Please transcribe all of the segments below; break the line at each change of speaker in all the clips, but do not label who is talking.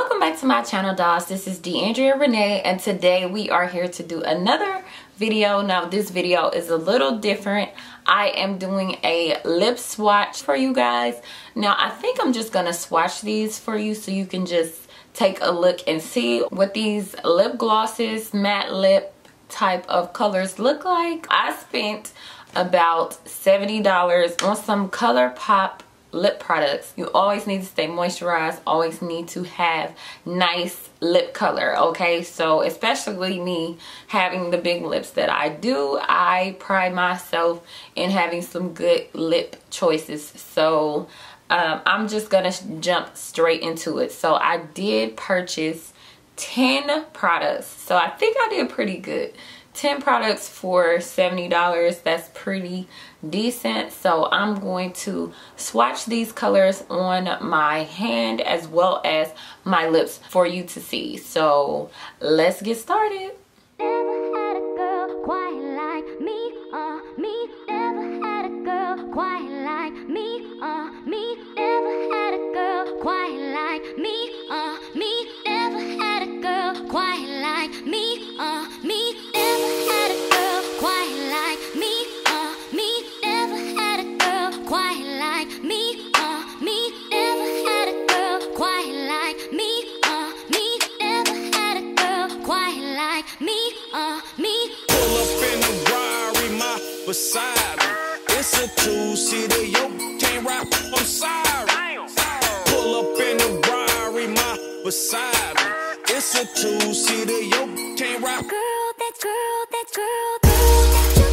Welcome back to my channel, dolls. This is D'Andrea Renee, and today we are here to do another video. Now this video is a little different. I am doing a lip swatch for you guys. Now I think I'm just gonna swatch these for you so you can just take a look and see what these lip glosses, matte lip type of colors look like. I spent about $70 on some Colourpop lip products. You always need to stay moisturized, always need to have nice lip color, okay? So especially me having the big lips that I do, I pride myself in having some good lip choices. So I'm just gonna jump straight into it. So I did purchase 10 products, so I think I did pretty good. 10 products for $70, that's pretty decent. So I'm going to swatch these colors on my hand as well as my lips for you to see. So let's get started.
Never had a girl quite like me, me. Never had a girl quite like me, me. Never had a girl quite like me, me. Never had a girl quite like me, me. Never had a girl quite like me, me. Never had a girl quite like me, me. Never had a girl quite like me, me. Never had a girl quite like me, me.
Pull up in a Rari, my beside me. It's a two-seater, yo, can't rap, I'm sorry. Pull up in a Rari, my beside me. It's a two-seater, yo, can't rap.
Girl, that girl that you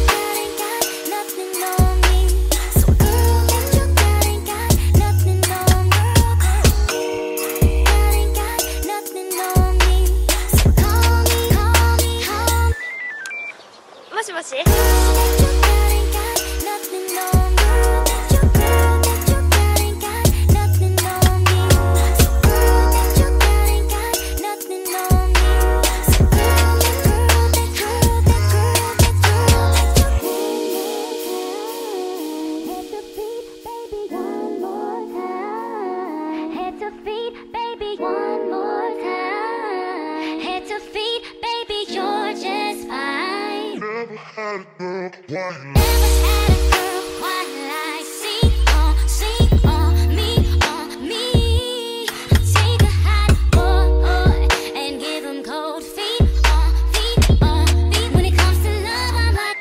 got ain't got nothing on me. So girl that you got ain't got nothing on me. Girl ain't got nothing on me. So call me. もしもし。Girl that you got ain't got nothing on me. Girl that you got ain't got nothing on me. So girl that you got ain't got nothing on me. So girl that head to feet, baby, one more time. Head to feet, baby, you're just fine.
Never had a girl quite
Never had a girl quite like see on me. Take a hot boy and give him cold feet. When it comes to love, I'm like.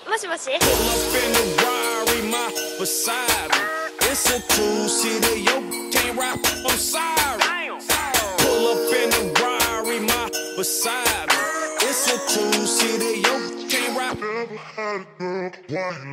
もしもし。
Pull up in a Rari, my beside me. It's a two-seater, yo, can't rap, I'm sorry. Pull up in a Rari, my beside me. It's a two-seater, yo, can't rap. Never had a girl quite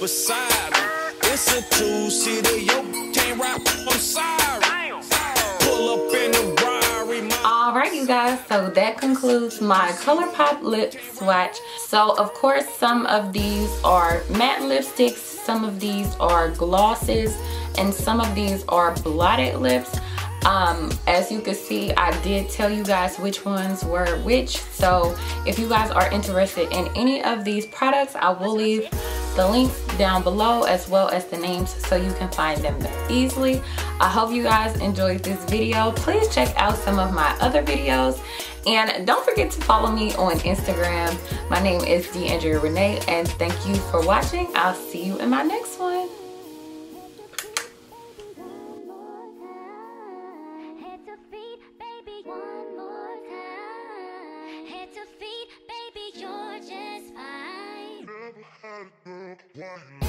beside me. It's a two-seater, yo, can't rap, I'm sorry. Pull up in a Rari, my.
Alright you guys, so that concludes my Colourpop lip swatch. So of course some of these are matte lipsticks, some of these are glosses, and some of these are blotted lips. As you can see, I did tell you guys which ones were which. So if you guys are interested in any of these products, I will leave the links down below as well as the names so you can find them easily. I hope you guys enjoyed this video. Please check out some of my other videos and don't forget to follow me on Instagram. My name is D'Andrea Renee and thank you for watching. I'll see you in my next one.
Head to feet, baby, one more time. Head to feet, baby, you're just fine.